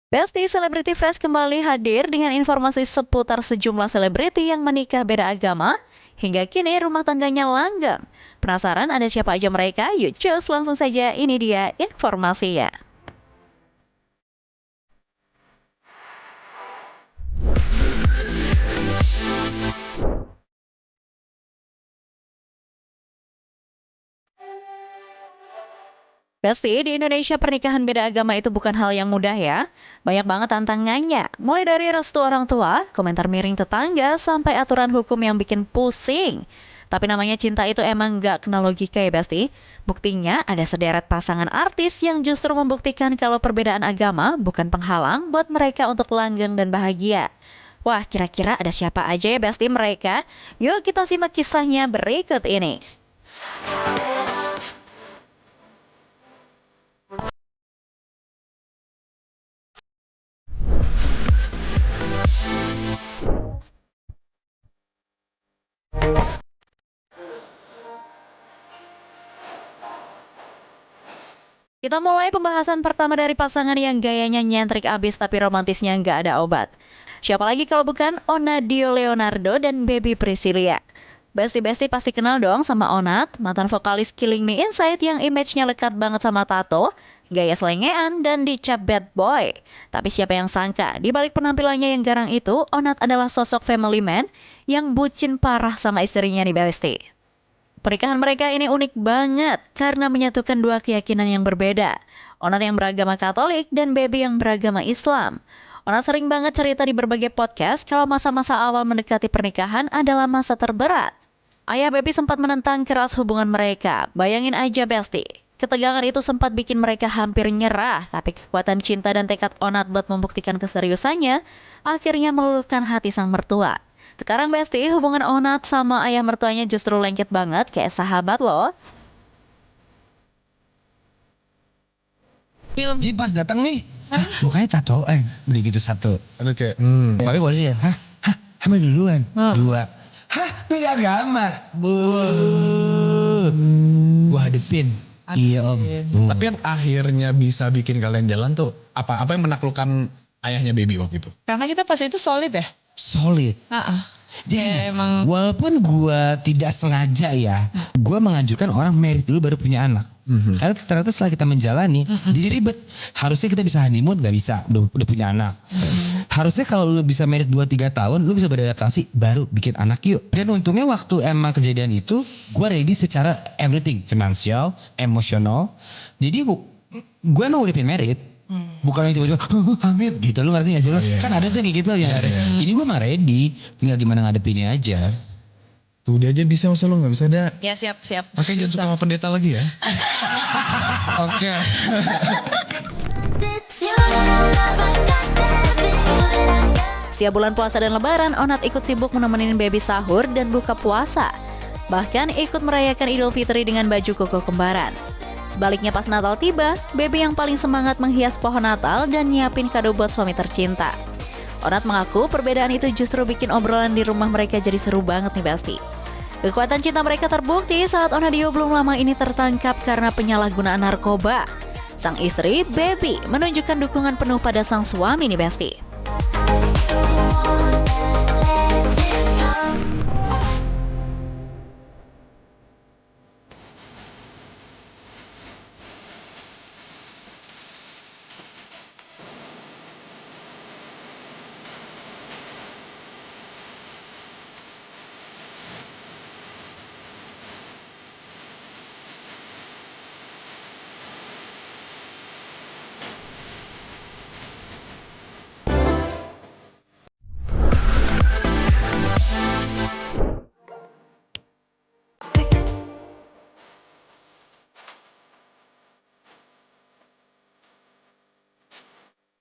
Besti Celebrity Fresh kembali hadir dengan informasi seputar sejumlah selebriti yang menikah beda agama. Hingga kini rumah tangganya langgeng. Penasaran ada siapa aja mereka? Yuk cus langsung saja, ini dia informasinya. Besti, di Indonesia pernikahan beda agama itu bukan hal yang mudah ya. Banyak banget tantangannya. Mulai dari restu orang tua, komentar miring tetangga, sampai aturan hukum yang bikin pusing. Tapi namanya cinta itu emang nggak kena logika ya Besti. Buktinya ada sederet pasangan artis yang justru membuktikan kalau perbedaan agama bukan penghalang buat mereka untuk langgeng dan bahagia. Wah, kira-kira ada siapa aja ya Besti mereka? Yuk kita simak kisahnya berikut ini. Kita mulai pembahasan pertama dari pasangan yang gayanya nyentrik abis tapi romantisnya nggak ada obat. Siapa lagi kalau bukan Onadio Leonardo dan Baby Priscilia. Besti-besti pasti kenal dong sama Onat, mantan vokalis Killing Me Inside yang image-nya lekat banget sama tato, gaya selengean, dan dicap bad boy. Tapi siapa yang sangka, di balik penampilannya yang garang itu, Onat adalah sosok family man yang bucin parah sama istrinya nih Besti. Pernikahan mereka ini unik banget karena menyatukan dua keyakinan yang berbeda. Onat yang beragama Katolik dan Baby yang beragama Islam. Onat sering banget cerita di berbagai podcast kalau masa-masa awal mendekati pernikahan adalah masa terberat. Ayah Baby sempat menentang keras hubungan mereka. Bayangin aja Besti. Ketegangan itu sempat bikin mereka hampir nyerah, tapi kekuatan cinta dan tekad Onat buat membuktikan keseriusannya akhirnya meluluhkan hati sang mertua. Sekarang Besti, hubungan Onat sama ayah mertuanya justru lengket banget kayak sahabat loh. Jadi pas datang nih, mukanya tato, beli gitu satu. Aduh kayak, Tapi polisi ya, hamil duluan, dua. Beda agama, gua hadepin. Iya om. Tapi yang akhirnya bisa bikin kalian jalan tuh apa yang menaklukkan ayahnya Baby waktu itu? Karena kita pas itu solid ya. Solid. Jadi Jadi emang walaupun gua tidak sengaja ya, gua menganjurkan orang married dulu baru punya anak. Karena ternyata setelah kita menjalani, jadi ribet. Harusnya kita bisa honeymoon, nggak bisa, udah punya anak. Harusnya kalau lu bisa married 2-3 tahun, lu bisa beradaptasi, baru bikin anak yuk. Dan untungnya waktu emang kejadian itu, gua ready secara everything, finansial, emosional. Jadi gua emang udah pengen married. Bukan yang tiba-tiba hamil gitu, lu ngerti gak sih lu? Kan ada tuh kayak gitu ya. Ini gue mah ready, tinggal gimana ngadepinnya aja. Tuh dia aja bisa, masa lu gak bisa ada. ya siap. Oke, jangan suka sama pendeta lagi ya. Oke. Setiap bulan puasa dan lebaran, Onat ikut sibuk menemenin Baby sahur dan buka puasa. Bahkan ikut merayakan Idul Fitri dengan baju koko kembaran. Sebaliknya pas Natal tiba, Baby yang paling semangat menghias pohon Natal dan nyiapin kado buat suami tercinta. Onat mengaku perbedaan itu justru bikin obrolan di rumah mereka jadi seru banget nih Besti. Kekuatan cinta mereka terbukti saat Onadio belum lama ini tertangkap karena penyalahgunaan narkoba. Sang istri, Baby, menunjukkan dukungan penuh pada sang suami nih Besti.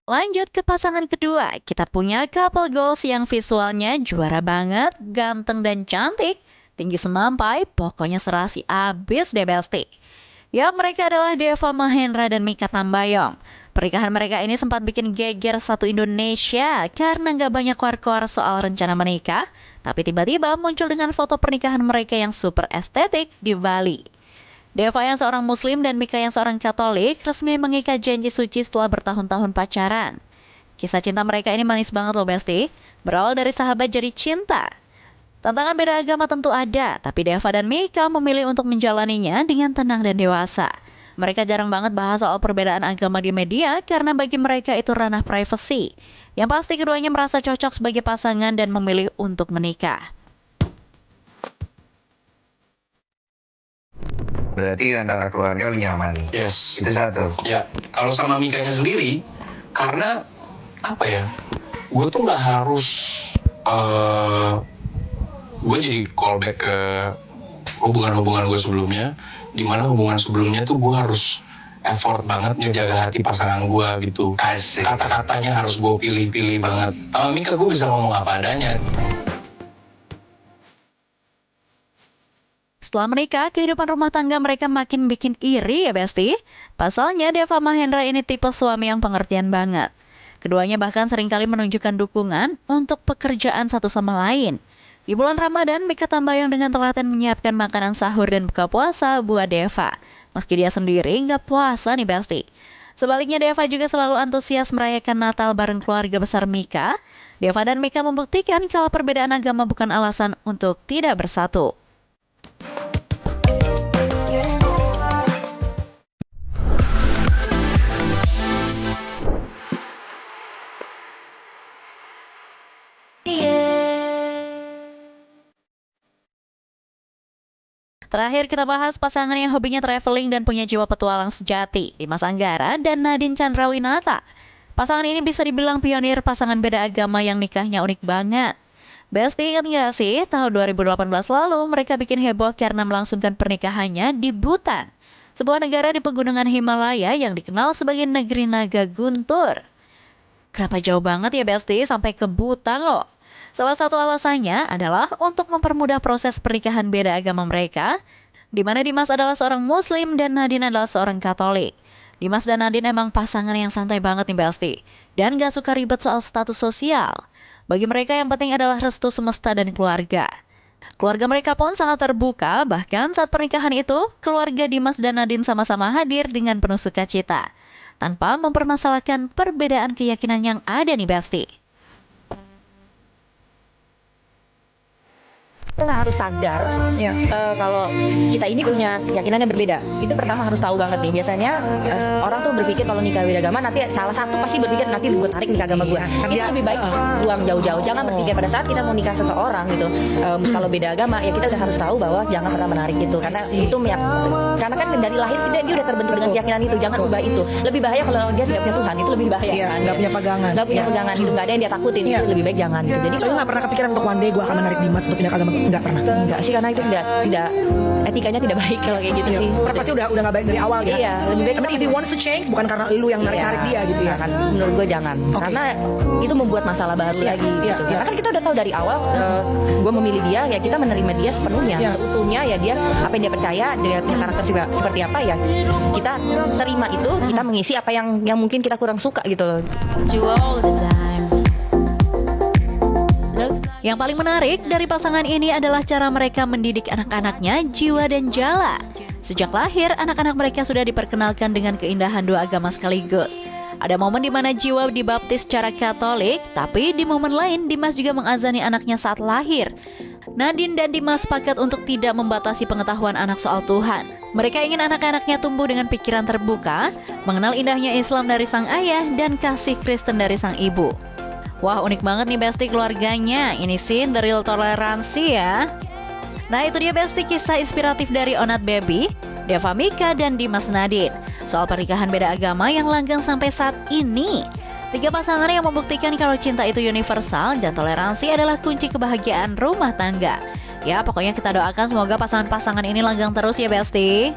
Lanjut ke pasangan kedua, kita punya couple goals yang visualnya juara banget, ganteng dan cantik, tinggi semampai, pokoknya serasi abis deh Besti. Ya, mereka adalah Deva Mahendra dan Mikha Tambayong. Pernikahan mereka ini sempat bikin geger satu Indonesia karena nggak banyak war-war soal rencana menikah, tapi tiba-tiba muncul dengan foto pernikahan mereka yang super estetik di Bali. Deva yang seorang muslim dan Mika yang seorang katolik resmi mengikat janji suci setelah bertahun-tahun pacaran. Kisah cinta mereka ini manis banget loh Besti. Berawal dari sahabat jadi cinta. Tantangan beda agama tentu ada, tapi Deva dan Mika memilih untuk menjalaninya dengan tenang dan dewasa. Mereka jarang banget bahas soal perbedaan agama di media karena bagi mereka itu ranah privasi. Yang pasti keduanya merasa cocok sebagai pasangan dan memilih untuk menikah. Berarti antara keluarga nyaman. Yes. Itu satu. Ya, kalau sama Mikanya sendiri, karena apa ya? Gue tuh nggak harus, gue jadi callback ke hubungan-hubungan gue sebelumnya, dimana hubungan sebelumnya tuh gue harus effort banget ngejaga hati pasangan gue gitu. Asik. Kata-katanya harus gue pilih-pilih banget. Sama Mika gue bisa ngomong apa adanya. Setelah menikah, kehidupan rumah tangga mereka makin bikin iri ya Besti. Pasalnya Deva Mahendra ini tipe suami yang pengertian banget. Keduanya bahkan seringkali menunjukkan dukungan untuk pekerjaan satu sama lain. Di bulan Ramadan, Mika Tambayong dengan telaten menyiapkan makanan sahur dan buka puasa buat Deva. Meski dia sendiri nggak puasa nih Besti. Sebaliknya Deva juga selalu antusias merayakan Natal bareng keluarga besar Mika. Deva dan Mika membuktikan kalau perbedaan agama bukan alasan untuk tidak bersatu. Terakhir kita bahas pasangan yang hobinya traveling dan punya jiwa petualang sejati, Dimas Anggara dan Nadine Chandrawinata. Pasangan ini bisa dibilang pionir pasangan beda agama yang nikahnya unik banget. Besti ingat nggak sih, tahun 2018 lalu mereka bikin heboh karena melangsungkan pernikahannya di Bhutan, sebuah negara di pegunungan Himalaya yang dikenal sebagai negeri naga guntur. Kenapa jauh banget ya Besti sampai ke Bhutan loh? Salah satu alasannya adalah untuk mempermudah proses pernikahan beda agama mereka, di mana Dimas adalah seorang Muslim dan Nadine adalah seorang Katolik. Dimas dan Nadine emang pasangan yang santai banget nih Besti, dan gak suka ribet soal status sosial. Bagi mereka yang penting adalah restu semesta dan keluarga. Keluarga mereka pun sangat terbuka, bahkan saat pernikahan itu, keluarga Dimas dan Nadine sama-sama hadir dengan penuh sukacita, tanpa mempermasalahkan perbedaan keyakinan yang ada nih Besti. Kita harus sadar kalau kita ini punya keyakinan yang berbeda. Itu pertama harus tahu banget nih. Biasanya orang tuh berpikir kalau nikah beda agama nanti salah satu pasti berpikir nanti gue tarik nikah agama gue. Itu lebih baik buang jauh-jauh. Jangan berpikir pada saat kita mau nikah seseorang gitu. Kalau beda agama ya kita udah harus tahu bahwa jangan pernah menarik gitu. Karena itu karena kan dari lahir dia udah terbentuk dengan keyakinan itu. Jangan ubah itu. Lebih bahaya kalau dia tidak punya Tuhan. Itu lebih bahaya. Iya, nggak punya pegangan. Nggak punya pegangan. Itu nggak ada yang dia takutin. Itu lebih baik jangan gitu. Jadi Soalnya nggak pernah kepikiran untuk one day gue akan menarik Dimas untuk pindah ke agama. Nggak pernah. enggak sih, karena itu tidak etikanya tidak baik kalau kayak gitu sih. Pasti udah nggak baik dari awal ya. Iya, lebih baik. I mean, if he wants to change bukan karena lu yang narik dia gitu ya. Kan menurut gue jangan. Karena itu membuat masalah baru lagi gitu. Karena kan kita udah tahu dari awal gue memilih dia, ya kita menerima dia sepenuhnya. Seutuhnya ya dia apa yang dia percaya, dia punya karakter seperti apa ya kita terima itu, kita mengisi apa yang mungkin kita kurang suka gitu loh. Yang paling menarik dari pasangan ini adalah cara mereka mendidik anak-anaknya Jiwa dan Jala. Sejak lahir, anak-anak mereka sudah diperkenalkan dengan keindahan dua agama sekaligus. Ada momen di mana Jiwa dibaptis secara Katolik, tapi di momen lain Dimas juga mengazani anaknya saat lahir. Nadine dan Dimas sepakat untuk tidak membatasi pengetahuan anak soal Tuhan. Mereka ingin anak-anaknya tumbuh dengan pikiran terbuka, mengenal indahnya Islam dari sang ayah dan kasih Kristen dari sang ibu. Wah, unik banget nih Besti keluarganya. Ini sih the real toleransi ya. Nah, itu dia Besti kisah inspiratif dari Onat Baby, Deva Mika, dan Dimas Nadine soal pernikahan beda agama yang langgeng sampai saat ini. Tiga pasangan yang membuktikan kalau cinta itu universal dan toleransi adalah kunci kebahagiaan rumah tangga. Ya, pokoknya kita doakan semoga pasangan-pasangan ini langgeng terus ya Besti.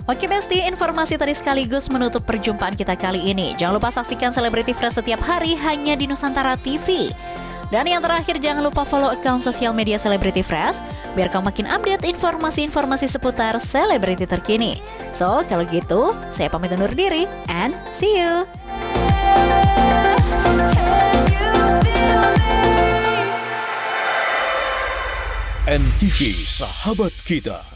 Oke Besti, informasi tadi sekaligus menutup perjumpaan kita kali ini. Jangan lupa saksikan Celebrity Fresh setiap hari hanya di Nusantara TV. Dan yang terakhir, jangan lupa follow akun sosial media Celebrity Fresh biar kamu makin update informasi-informasi seputar selebriti terkini. So, kalau gitu, saya pamit undur diri and see you. NTV Sahabat Kita.